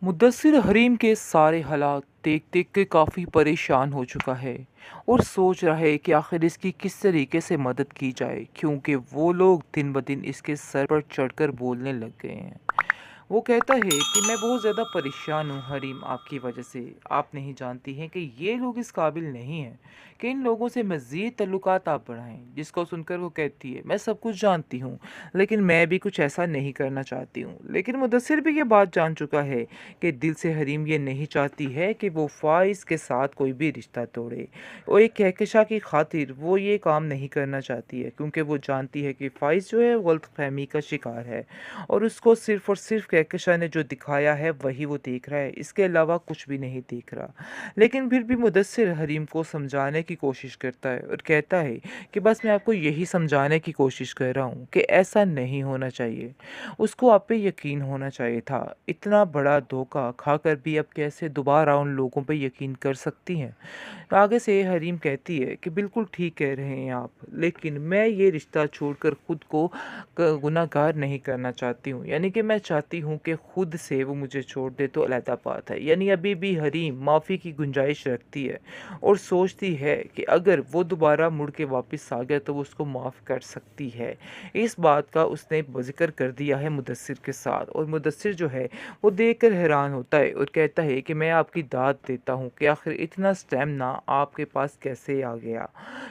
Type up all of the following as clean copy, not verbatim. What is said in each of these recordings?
मुद्दस्सिर हरीम के सारे हालात देख देख के काफ़ी परेशान हो चुका है और सोच रहा है कि आखिर इसकी किस तरीके से मदद की जाए, क्योंकि वो लोग दिन ब दिन इसके सर पर चढ़कर बोलने लग गए हैं। वो कहता है कि मैं बहुत ज़्यादा परेशान हूँ हरीम, आपकी वजह से। आप नहीं जानती हैं कि ये लोग इस काबिल नहीं हैं कि इन लोगों से मज़ीद तल्लुकात आप बढ़ाएं। जिसको सुनकर वो कहती है, मैं सब कुछ जानती हूँ, लेकिन मैं भी कुछ ऐसा नहीं करना चाहती हूँ। लेकिन मुदस्सिर भी ये बात जान चुका है कि दिल से हरीम ये नहीं चाहती है कि वो फ़ाइज़ के साथ कोई भी रिश्ता तोड़े। और एक कहकशा की खातिर वो ये काम नहीं करना चाहती है, क्योंकि वो जानती है कि फ़ाइज़ जो है गलतफ़हमी का शिकार है और उसको सिर्फ़ और सिर्फ़ कहकशा ने जो दिखाया है वही वो देख रहा है, इसके अलावा कुछ भी नहीं देख रहा। लेकिन फिर भी मुदस्सिर हरीम को समझाने की कोशिश करता है और कहता है कि बस मैं आपको यही समझाने की कोशिश कर रहा हूँ कि ऐसा नहीं होना चाहिए। उसको आप पे यकीन होना चाहिए था। इतना बड़ा धोखा खाकर भी अब कैसे दोबारा उन लोगों पे यकीन कर सकती हैं? आगे से हरीम कहती है कि बिल्कुल ठीक कह रहे हैं आप, लेकिन मैं ये रिश्ता छोड़कर खुद को गुनाहगार नहीं करना चाहती हूँ। यानी कि मैं चाहती हूँ कि खुद से वो मुझे छोड़ दे तो अलहदा बात है। यानी अभी भी हरीम माफ़ी की गुंजाइश रखती है और सोचती है कि अगर वो दोबारा मुड़ के वापस आ गया तो वो उसको माफ़ कर सकती है। इस बात का उसने ज़िक्र कर दिया है मुदस्सिर के साथ, और मुदस्सिर जो है वो देखकर हैरान होता है और कहता है कि मैं आपकी दाद देता हूँ कि आखिर इतना स्टेमिना आपके पास कैसे आ गया,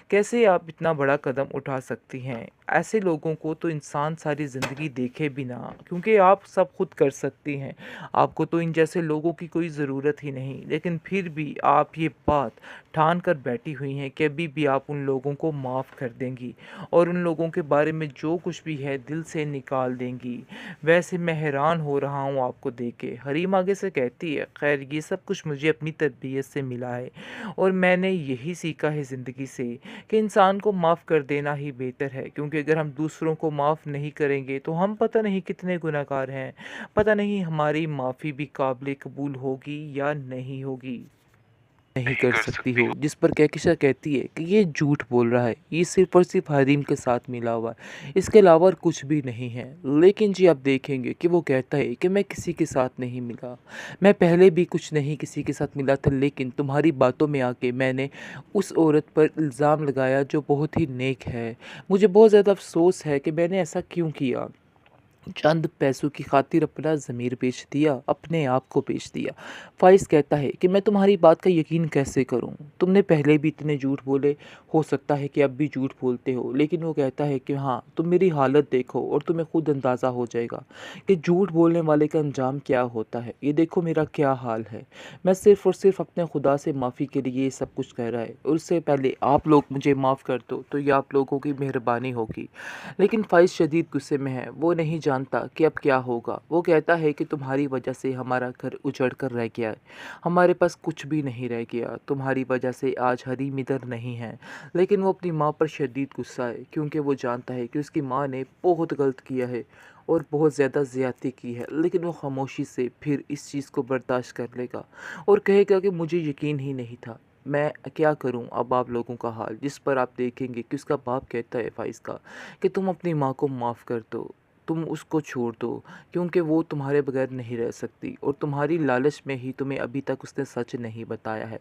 कैसे आप इतना बड़ा कदम उठा सकती हैं। ऐसे लोगों को तो इंसान सारी ज़िंदगी देखे भी ना, क्योंकि आप सब खुद कर सकती हैं। आपको तो इन जैसे लोगों की कोई ज़रूरत ही नहीं, लेकिन फिर भी आप ये बात ठान कर बैठी हुई हैं कि अभी भी आप उन लोगों को माफ़ कर देंगी और उन लोगों के बारे में जो कुछ भी है दिल से निकाल देंगी। वैसे मैं हैरान हो रहा हूँ आपको देख के। हरीम आगे से कहती है, खैर ये सब कुछ मुझे अपनी तरबियत से मिला है और मैंने यही सीखा है ज़िंदगी से कि इंसान को माफ़ कर देना ही बेहतर है, क्योंकि अगर हम दूसरों को माफ़ नहीं करेंगे तो हम पता नहीं कितने गुनहगार हैं, पता नहीं हमारी माफ़ी भी काबिल कबूल होगी या नहीं होगी। नहीं कर सकती हो। जिस पर कहकशा कहती है कि ये झूठ बोल रहा है, ये सिर्फ़ और सिर्फ़ हरीम के साथ मिला हुआ है, इसके अलावा और कुछ भी नहीं है। लेकिन जी आप देखेंगे कि वो कहता है कि मैं किसी के साथ नहीं मिला, मैं पहले भी कुछ नहीं किसी के साथ मिला था, लेकिन तुम्हारी बातों में आके मैंने उस औरत पर इल्ज़ाम लगाया जो बहुत ही नेक है। मुझे बहुत ज़्यादा अफ़सोस है कि मैंने ऐसा क्यों किया। चंद पैसों की खातिर अपना ज़मीर बेच दिया, अपने आप को बेच दिया। फ़ाइज़ कहता है कि मैं तुम्हारी बात का यकीन कैसे करूं? तुमने पहले भी इतने झूठ बोले, हो सकता है कि अब भी झूठ बोलते हो। लेकिन वो कहता है कि हाँ, तुम मेरी हालत देखो और तुम्हें खुद अंदाज़ा हो जाएगा कि झूठ बोलने वाले का अंजाम क्या होता है। ये देखो मेरा क्या हाल है। मैं सिर्फ़ और सिर्फ़ अपने खुदा से माफ़ी के लिए ये सब कुछ कह रहा है, और उससे पहले आप लोग मुझे माफ़ कर दो तो ये आप लोगों की मेहरबानी होगी। लेकिन फ़ाइज़ शदीद गुस्से में है, वो नहीं जानता कि अब क्या होगा। वो कहता है कि तुम्हारी वजह से हमारा घर उजड़ कर रह गया है, हमारे पास कुछ भी नहीं रह गया, तुम्हारी वजह से आज हरीम इधर नहीं है। लेकिन वो अपनी माँ पर शदीद गुस्सा है, क्योंकि वो जानता है कि उसकी माँ ने बहुत गलत किया है और बहुत ज़्यादा ज़्यादती की है। लेकिन वो खामोशी से फिर इस चीज़ को बर्दाश्त कर लेगा और कहेगा कि मुझे यकीन ही नहीं था। मैं क्या करूं अब आप लोगों का हाल। जिस पर आप देखेंगे कि उसका बाप कहता है फ़ाइज़ का कि तुम अपनी माँ को माफ़ कर दो, तुम उसको छोड़ दो, क्योंकि वो तुम्हारे बगैर नहीं रह सकती और तुम्हारी लालच में ही तुम्हें अभी तक उसने सच नहीं बताया है।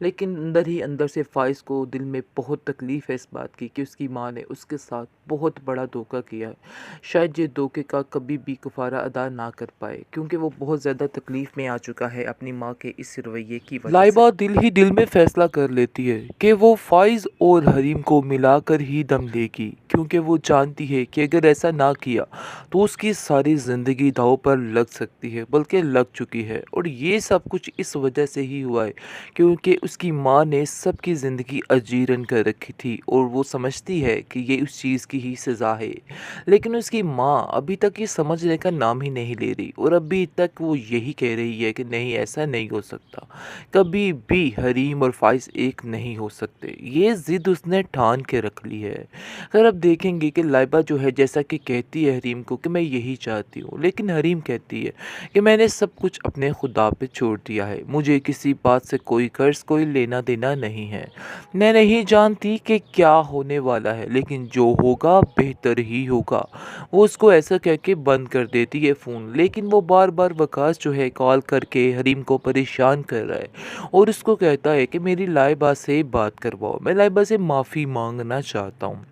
लेकिन अंदर ही अंदर से फ़ाइज़ को दिल में बहुत तकलीफ़ है इस बात की कि उसकी माँ ने उसके साथ बहुत बड़ा धोखा किया है। शायद ये धोखे का कभी भी कफ़ारा अदा ना कर पाए, क्योंकि वो बहुत ज़्यादा तकलीफ़ में आ चुका है अपनी माँ के इस रवैये की वजह से। लाइबा दिल ही दिल में फ़ैसला कर लेती है कि वो फ़ाइज़ और हरीम को मिलाकर ही दम लेगी, क्योंकि वो जानती है कि अगर ऐसा ना किया तो उसकी सारी ज़िंदगी दांव पर लग सकती है, बल्कि लग चुकी है। और ये सब कुछ इस वजह से ही हुआ है क्योंकि उसकी माँ ने सबकी ज़िंदगी अजीरन कर रखी थी और वो समझती है कि ये उस चीज़ की ही सज़ा है। लेकिन उसकी माँ अभी तक ये समझने का नाम ही नहीं ले रही और अभी तक वो यही कह रही है कि नहीं, ऐसा नहीं हो सकता, कभी भी हरीम और फ़ाइज़ एक नहीं हो सकते। ये ज़िद उसने ठान के रख ली है। अगर आप देखेंगे कि लाइबा जो है, जैसा कि कहती है हरीम حریم کو کہ میں یہی چاہتی ہوں، لیکن حریم کہتی ہے کہ میں نے سب کچھ اپنے خدا پہ چھوڑ دیا ہے، مجھے کسی بات سے کوئی قرض کوئی لینا دینا نہیں ہے، میں نہیں جانتی کہ کیا ہونے والا ہے لیکن جو ہوگا بہتر ہی ہوگا۔ وہ اس کو ایسا کہہ کے بند کر دیتی ہے فون، لیکن وہ بار بار وکاس جو ہے کال کر کے حریم کو پریشان کر رہا ہے اور اس کو کہتا ہے کہ میری لائبہ سے بات کرواؤ، میں لائبہ سے معافی مانگنا چاہتا ہوں۔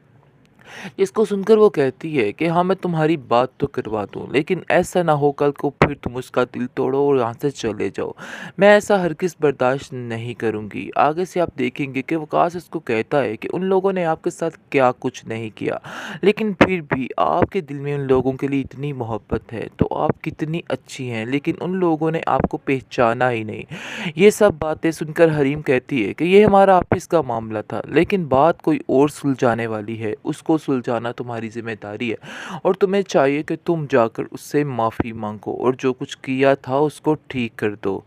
اس کو سن کر وہ کہتی ہے کہ ہاں میں تمہاری بات تو کروا دوں، لیکن ایسا نہ ہو کل کو پھر تم اس کا دل توڑو اور یہاں سے چلے جاؤ، میں ایسا ہرگز برداشت نہیں کروں گی۔ آگے سے آپ دیکھیں گے کہ وکاس اس کو کہتا ہے کہ ان لوگوں نے آپ کے ساتھ کیا کچھ نہیں کیا، لیکن پھر بھی آپ کے دل میں ان لوگوں کے لیے اتنی محبت ہے تو آپ کتنی اچھی ہیں، لیکن ان لوگوں نے آپ کو پہچانا ہی نہیں۔ یہ سب باتیں سن کر حریم کہتی ہے کہ یہ ہمارا آپس کا معاملہ تھا، لیکن بات کوئی اور سلجھانے والی ہے، اس کو سلجھانا تمہاری ذمہ داری ہے اور تمہیں چاہیے کہ تم جا کر اس سے معافی مانگو اور جو کچھ کیا تھا اس کو ٹھیک کر دو۔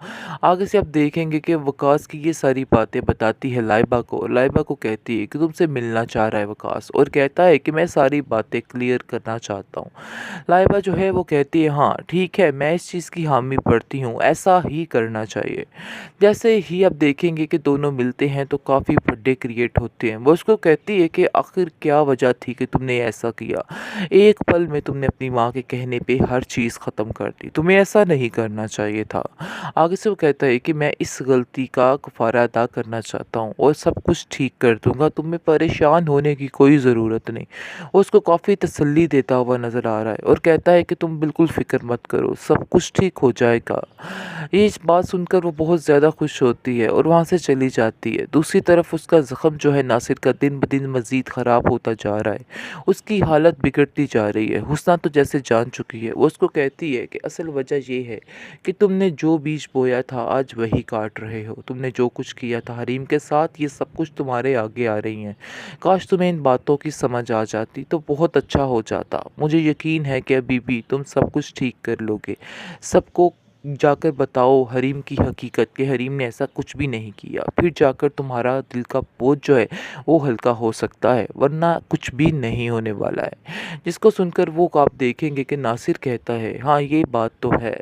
آگے سے آپ دیکھیں گے کہ وکاس کی یہ ساری باتیں بتاتی ہے لائبہ کو، اور لائبہ کو کہتی ہے کہ تم سے ملنا چاہ رہا ہے وکاس، اور کہتا ہے کہ میں ساری باتیں کلیئر کرنا چاہتا ہوں۔ لائبہ جو ہے وہ کہتی ہے ہاں ٹھیک ہے، میں اس چیز کی حامی بڑھتی ہوں، ایسا ہی کرنا چاہیے۔ جیسے ہی آپ دیکھیں گے کہ دونوں ملتے ہیں تو کافی بڑے کریٹ ہوتے ہیں۔ وہ اس کو کہتی ہے کہ آخر کیا وجہ تھی کہ تم نے ایسا کیا، ایک پل میں تم نے اپنی ماں کے کہنے پہ ہر چیز ختم کر دی، تمہیں ایسا نہیں کرنا چاہیے تھا۔ آگے سے وہ کہتا ہے کہ میں اس غلطی کا کفارہ ادا کرنا چاہتا ہوں اور سب کچھ ٹھیک کر دوں گا، تمہیں پریشان ہونے کی کوئی ضرورت نہیں۔ وہ اس کو کافی تسلی دیتا ہوا نظر آ رہا ہے اور کہتا ہے کہ تم بالکل فکر مت کرو، سب کچھ ٹھیک ہو جائے گا۔ یہ بات سن کر وہ بہت زیادہ خوش ہوتی ہے اور وہاں سے چلی جاتی ہے۔ دوسری طرف اس کا زخم جو ہے ناصر کا دن بدن مزید خراب ہوتا جا رہا ہے، اس کی حالت بگڑتی جا رہی ہے۔ حسنہ تو جیسے جان چکی ہے، وہ اس کو کہتی ہے کہ اصل وجہ یہ ہے کہ تم نے جو بیج بویا تھا آج وہی کاٹ رہے ہو، تم نے جو کچھ کیا تھا حریم کے ساتھ یہ سب کچھ تمہارے آگے آ رہی ہیں۔ کاش تمہیں ان باتوں کی سمجھ آ جاتی تو بہت اچھا ہو جاتا، مجھے یقین ہے کہ ابھی بھی تم سب کچھ ٹھیک کر لو گے۔ سب کو جا کر بتاؤ حریم کی حقیقت کہ حریم نے ایسا کچھ بھی نہیں کیا، پھر جا کر تمہارا دل کا بوجھ جو ہے وہ ہلکا ہو سکتا ہے، ورنہ کچھ بھی نہیں ہونے والا ہے۔ جس کو سن کر وہ آپ دیکھیں گے کہ ناصر کہتا ہے ہاں یہ بات تو ہے،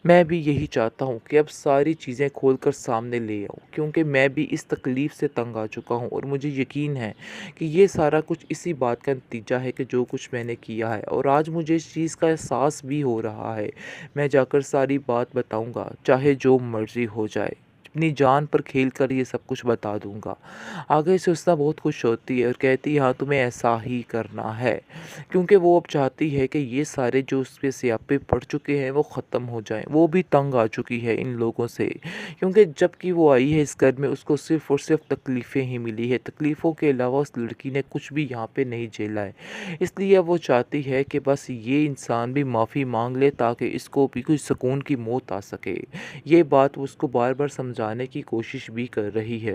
میں بھی یہی چاہتا ہوں کہ اب ساری چیزیں کھول کر سامنے لے آؤں، کیونکہ میں بھی اس تکلیف سے تنگ آ چکا ہوں اور مجھے یقین ہے کہ یہ سارا کچھ اسی بات کا نتیجہ ہے کہ جو کچھ میں نے کیا ہے، اور آج مجھے اس چیز کا احساس بھی ہو رہا ہے۔ میں جا کر ساری بات بتاؤں گا، چاہے جو مرضی ہو جائے، اپنی جان پر کھیل کر یہ سب کچھ بتا دوں گا۔ آگے سے حسنہ بہت خوش ہوتی ہے اور کہتی ہے ہاں تمہیں ایسا ہی کرنا ہے، کیونکہ وہ اب چاہتی ہے کہ یہ سارے جو اس پہ سیاپے پڑ چکے ہیں وہ ختم ہو جائیں۔ وہ بھی تنگ آ چکی ہے ان لوگوں سے، کیونکہ جب کہ وہ آئی ہے اس گھر میں اس کو صرف اور صرف تکلیفیں ہی ملی ہے، تکلیفوں کے علاوہ اس لڑکی نے کچھ بھی یہاں پہ نہیں جھیلا ہے۔ اس لیے اب وہ چاہتی ہے کہ بس یہ انسان بھی معافی مانگ لے تاکہ اس کو بھی کوئی سکون کی موت آ سکے۔ یہ بات وہ اس کو بار بار سمجھانے کی کوشش بھی کر رہی ہے۔